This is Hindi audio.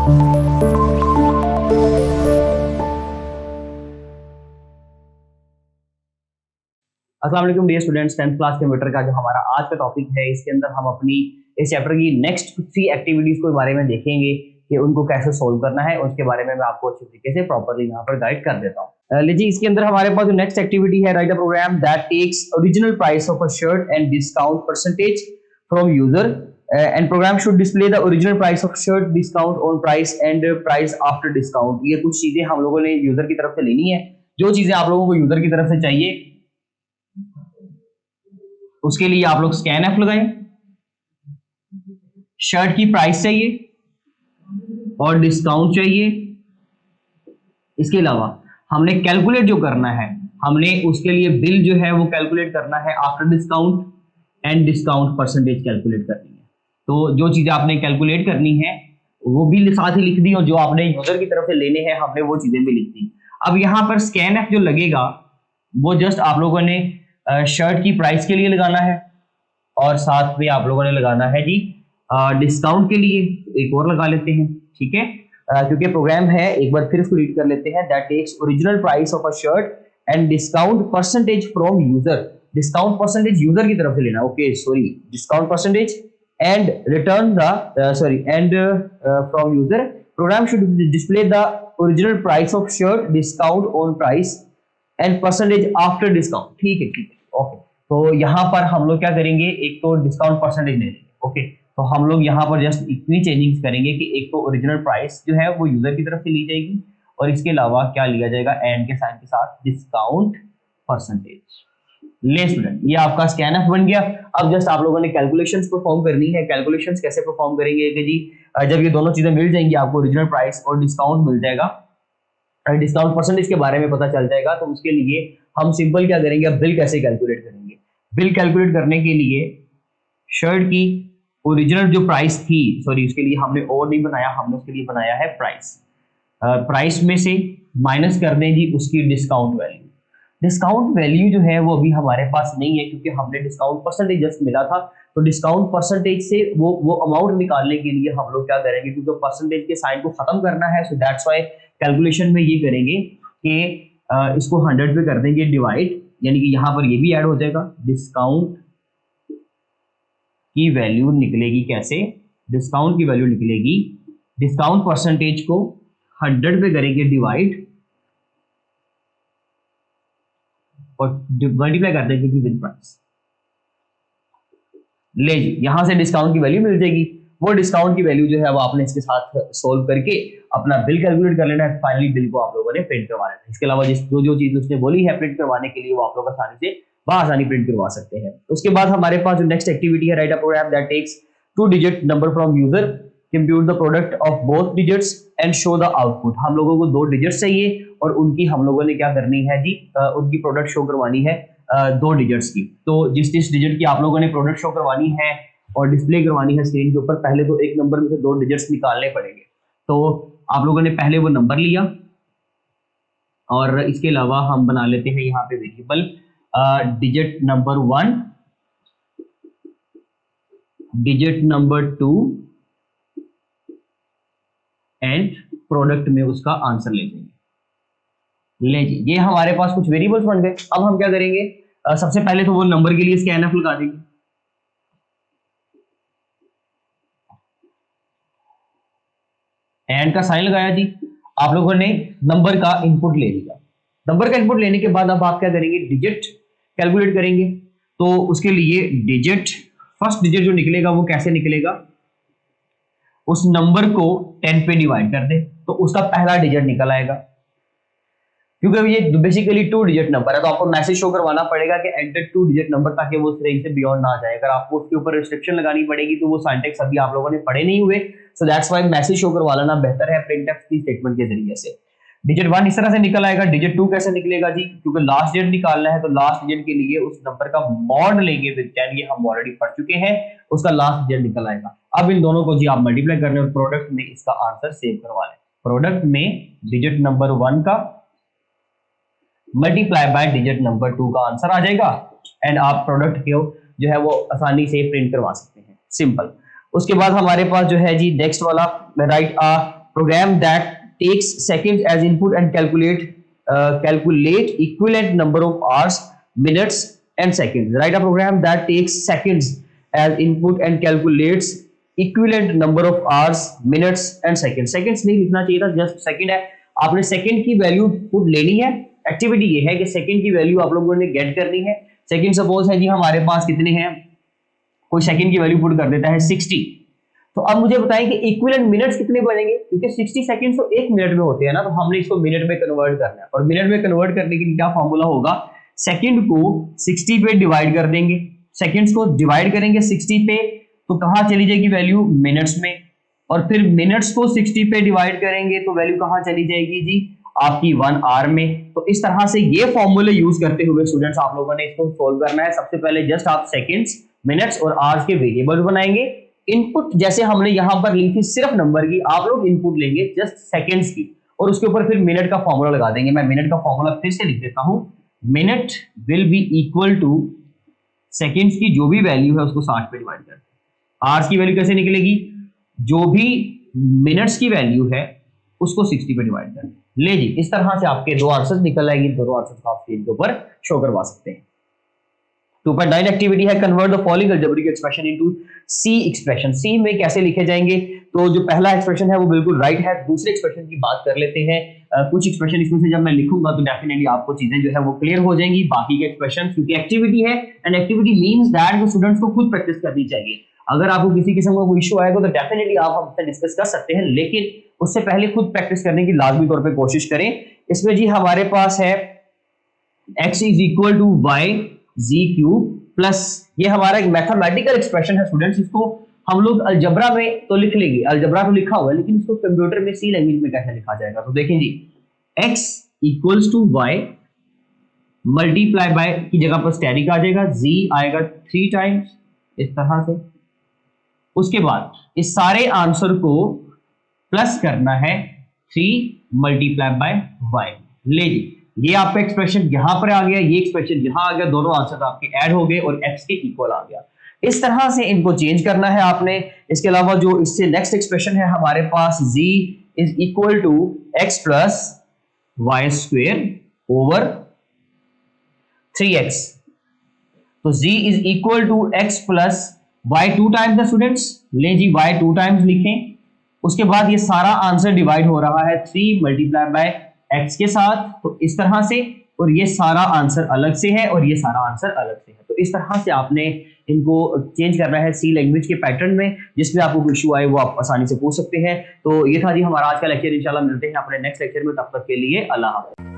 अस्सलाम वालेकुम dear students, 10th class computer का जो हमारा आज का टॉपिक है, इसके अंदर हम अपनी इस चैप्टर की नेक्स्ट 3 एक्टिविटीज के बारे में देखेंगे कि उनको कैसे सोल्व करना है। उसके बारे में मैं आपको अच्छी तरीके से प्रॉपर्ली यहाँ पर गाइड कर देता हूँ। लीजिए, इसके अंदर हमारे पास जो नेक्स्ट एक्टिविटी है, write a program that takes original price of a shirt and discount percentage from user and program should display the original price of shirt, discount on price and price after discount. ये कुछ चीजें हम लोगों ने यूजर की तरफ से लेनी है। जो चीजें आप लोगों को यूजर की तरफ से चाहिए उसके लिए आप लोग स्कैन एफ लगाएं। शर्ट की प्राइस चाहिए और डिस्काउंट चाहिए। इसके अलावा हमने कैलकुलेट जो करना है, हमने उसके लिए बिल जो है वो कैलकुलेट करना है after discount and discount percentage calculate करनी है। तो जो चीजें आपने कैलकुलेट करनी है वो भी साथ ही लिख दी, और जो आपने यूजर की तरफ से लेने हैं हमने वो चीजें भी लिख दी। अब यहां पर स्कैन एफ जो लगेगा वो जस्ट आप लोगों ने शर्ट की प्राइस के लिए लगाना है और साथ में आप लोगों ने लगाना है जी डिस्काउंट के लिए एक और लगा लेते हैं, ठीक है। क्योंकि प्रोग्राम है, एक बार फिर इसको रीड कर लेते हैं। That takes original price of a shirt and discount percentage from user. Discount percentage user की तरफ से लेना, okay sorry, discount percentage and return the and from user. Program should display the original price of shirt, discount on price and percentage after discount. ठीक है, ओके। तो यहाँ पर हम लोग क्या करेंगे, एक तो डिस्काउंट परसेंटेज ले लेंगे, ओके। तो हम लोग यहाँ पर जस्ट इतनी चेंजिंग्स करेंगे कि एक तो ओरिजिनल प्राइस जो है वो यूजर की तरफ से ली जाएगी और इसके अलावा क्या लिया जाएगा, एंड के साइन के साथ डिस्काउंट परसेंटेज। ले स्टूडेंट, ये आपका स्कैन एफ बन गया। अब जस्ट आप लोगों ने कैलकुलेशंस परफॉर्म करनी है। कैलकुलेशंस कैसे परफॉर्म करेंगे कि जी जब ये दोनों चीजें मिल जाएंगी, आपको ओरिजिनल प्राइस और डिस्काउंट मिल जाएगा, डिस्काउंट परसेंटेज के बारे में पता चल जाएगा। तो उसके लिए हम सिंपल क्या करेंगे, अब बिल कैसे कैलकुलेट करेंगे। बिल कैलकुलेट करने के लिए शर्ट की ओरिजिनल जो प्राइस थी, सॉरी उसके लिए हमने और नहीं बनाया, हमने उसके लिए बनाया है प्राइस। प्राइस में से माइनस कर दें जी उसकी डिस्काउंट वैल्यू। डिस्काउंट वैल्यू जो है वो अभी हमारे पास नहीं है क्योंकि हमने डिस्काउंट परसेंटेज जस्ट मिला था। तो डिस्काउंट परसेंटेज से वो अमाउंट निकालने के लिए हम लोग क्या करेंगे, क्योंकि परसेंटेज के साइन को खत्म करना है, सो दैट्स व्हाई कैलकुलेशन में ये करेंगे कि इसको 100 पे कर देंगे डिवाइड, यानी कि यहां पर ये भी ऐड हो जाएगा। डिस्काउंट की वैल्यू निकलेगी कैसे, डिस्काउंट की वैल्यू निकलेगी, डिस्काउंट परसेंटेज को 100 पे करेंगे डिवाइड और मल्टीप्लाई कर देंगे विद प्राइस। ले जी, यहां से डिस्काउंट की वैल्यू मिल जाएगी। वो डिस्काउंट की वैल्यू जो है वो आपने इसके साथ सोल्व करके अपना बिल कैलकुलेट कर लेना है। फाइनली बिल को आप लोगों ने प्रिंट करवा लेना है। इसके अलावा जो चीज उसने बोली है प्रिंट करवाने के लिए वो आप लोग आसानी से बआसानी प्रिंट करवा सकते हैं। उसके बाद हमारे पास जो नेक्स्ट एक्टिविटी है, write a program that takes 2 digit number from user, compute the product of both digits and show the output. हम लोगों को 2 डिजिट्स चाहिए और उनकी हम लोगों ने क्या करनी है जी, उनकी प्रोडक्ट शो करवानी है 2 डिजिट्स की। तो जिस डिजिट की आप लोगों ने प्रोडक्ट शो करवानी है और डिस्प्ले करवानी है स्क्रीन के ऊपर, पहले तो एक नंबर में से 2 डिजिट्स निकालने पड़ेंगे। तो आप लोगों ने पहले वो नंबर लिया और इसके अलावा हम बना लेते हैं यहाँ पे variable digit number 1, digit number 2 and product में उसका आंसर ले जाएंगे। ले जी, ये हमारे पास कुछ वेरिएबल्स बन गए। अब हम क्या करेंगे, सबसे पहले तो वो नंबर के लिए स्कैन एफ लगा देंगे। एंड का साइन लगाया जी, आप लोगों ने नंबर का इनपुट ले लिया। नंबर का इनपुट लेने के बाद अब आप क्या करेंगे, डिजिट कैलकुलेट करेंगे। तो उसके लिए डिजिट, फर्स्ट डिजिट जो निकलेगा वो कैसे निकलेगा, उस नंबर को 10 पे डिवाइड कर दे तो उसका पहला डिजिट निकल आएगा। क्योंकि ये बेसिकली 2 डिजिट नंबर है तो आपको मैसेज शो करवाना पड़ेगा कि एंटर 2 डिजिट नंबर, ताकि वो उस रेंज से बियॉन्ड ना जाए। अगर आपको उसके ऊपर रिस्ट्रिक्शन लगानी पड़ेगी तो वो सिंटैक्स अभी आप लोगों ने पढ़े नहीं हुए, so that's why message show करवा लेना बेहतर है प्रिंटफ की स्टेटमेंट के जरिए से। डिजिट 1 इस तरह से निकल आएगा। डिजिट 2 कैसे निकलेगा जी, क्योंकि लास्ट डिजिट निकालना है तो लास्ट डिजिट के लिए उस नंबर का मॉड लेंगे विद 10, ये हम ऑलरेडी पढ़ चुके हैं, उसका लास्ट डिजिट निकल आएगा। अब इन दोनों को जी आप मल्टीप्लाई करने और प्रोडक्ट में इसका आंसर सेव करवा लें। प्रोडक्ट में डिजिट नंबर 1 का मल्टीप्लाई बाय डिजिट नंबर 2 का आंसर आ जाएगा एंड आप प्रोडक्ट को जो है वो आसानी से प्रिंट करवा सकते हैं, सिंपल। उसके बाद हमारे पास जो है जी नेक्स्ट वाला, right a program that takes seconds as input and calculate equivalent number of hours, minutes and seconds. Write a program that takes seconds as input and calculates equivalent number of hours, minutes and seconds. seconds नहीं लिखना चाहिए था, जस्ट सेकंड है। आपने सेकंड की वैल्यू पुट लेनी है। एक्टिविटी ये है कि सेकंड की वैल्यू आप लोगों ने गेट करनी है। सेकंड सपोज है जी हमारे पास कितने हैं, कोई सेकंड की वैल्यू पुट कर देता है 60। तो अब मुझे बताएं कि इक्विवेलेंट मिनट्स कितने बनेंगे, क्योंकि 60 सेकंड्स तो 1 मिनट में होते हैं ना, तो हमने इसको मिनट में कन्वर्ट करना है। और मिनट में कन्वर्ट करने के लिए क्या फॉर्मूला होगा, सेकंड को 60 पे डिवाइड कर देंगे, सेकंड्स को डिवाइड करेंगे 60 पे, तो कहां चली जाएगी वैल्यू, मिनट्स में। और फिर मिनट्स को 60 पे डिवाइड करेंगे तो वैल्यू कहां चली जाएगी जी, आपकी 1 आवर में। तो इस तरह से ये फॉर्मूले यूज करते हुए स्टूडेंट्स आप लोगों ने इसको सोल्व करना है। सबसे पहले जस्ट आप सेकंड्स, मिनट्स और आवर्स के वेरिएबल्स बनाएंगे। इनपुट जैसे हमने यहां पर ली थी सिर्फ नंबर की, आप लोग इनपुट लेंगे जस्ट सेकंड्स की, और उसके ऊपर फिर मिनट का फॉर्मूला लगा देंगे। मैं मिनट का फॉर्मूला फिर से लिख देता हूं, minute will be equal two seconds की जो भी वैल्यू है उसको 60 पे डिवाइड कर, आवर्स की वैल्यू कैसे निकलेगी, जो भी मिनट्स की वैल्यू है उसको 60 पे डिवाइड कर। ले जी, इस तरह से आपके दो आंसर्स निकल आएंगे। दोनों आंसर्स आप स्क्रीन के ऊपर शो करवा सकते हैं। 2.9 एक्टिविटी है, convert the following algebraic expression into C expression. C में कैसे लिखे जाएंगे, तो जो पहला एक्सप्रेशन है वो बिल्कुल राइट है। दूसरे एक्सप्रेशन की बात कर लेते हैं। कुछ एक्सप्रेशन इसमें से जब मैं लिखूंगा तो डेफिनेटली आपको चीजें जो है वो क्लियर हो जाएंगी। बाकी के एक्सप्रेशन, क्योंकि एक्टिविटी है एंड एक्टिविटी मींस दैट जो स्टूडेंट्स को खुद प्रैक्टिस करनी चाहिए। अगर आपको किसी किस्म का कोई इशू आएगा तो डेफिनेटली आप हमसे डिस्कस कर सकते हैं, लेकिन उससे पहले खुद प्रैक्टिस करने की लाजमी तौर पे कोशिश करें। इसमें जी हमारे पास है x is equal to y G cube plus, ये हमारा एक मैथमेटिकल एक्सप्रेशन है स्टूडेंट्स। इसको हम लोग अलजबरा में तो लिख लेंगे, अलजबरा तो लिखा हुआ है, लेकिन इसको कंप्यूटर में सी लैंग्वेज में कैसे लिखा जाएगा। तो देखें जी, x equals to y multiply by की जगह पर स्टैटिक आ जाएगा, z आएगा 3 टाइम्स इस तरह से। उसके बाद इस सारे आंसर को प्लस करना है 3 मल्टीप्लाई बाय वाई। ले जी, ये आपका एक्सप्रेशन यहां पर आ गया, ये एक्सप्रेशन यहां आ गया, दोनों आंसर आपके ऐड हो गए और x के इक्वल आ गया। इस तरह से इनको चेंज करना है आपने। इसके अलावा जो इससे नेक्स्ट एक्सप्रेशन है हमारे पास, z is equal to x plus y square over 3x। तो z is equal to x plus y 2 times है स्टूडेंट्स। ले जी, y 2 टाइम्स लिखें। उसके बाद ये सारा आंसर डिवाइड हो रहा है 3 मल्टीप्लाई बाय x के साथ, तो इस तरह से, और ये सारा आंसर अलग से है और ये सारा आंसर अलग से है। तो इस तरह से आपने इनको चेंज करना है सी लैंग्वेज के पैटर्न में। जिसमें आपको कोई इशू आए वो आप आसानी से पूछ सकते हैं। तो ये था जी हमारा आज का लेक्चर। इंशाल्लाह मिलते हैं अपने नेक्स्ट लेक्चर में, तब तक के लिए अल्लाह हाफ़िज़।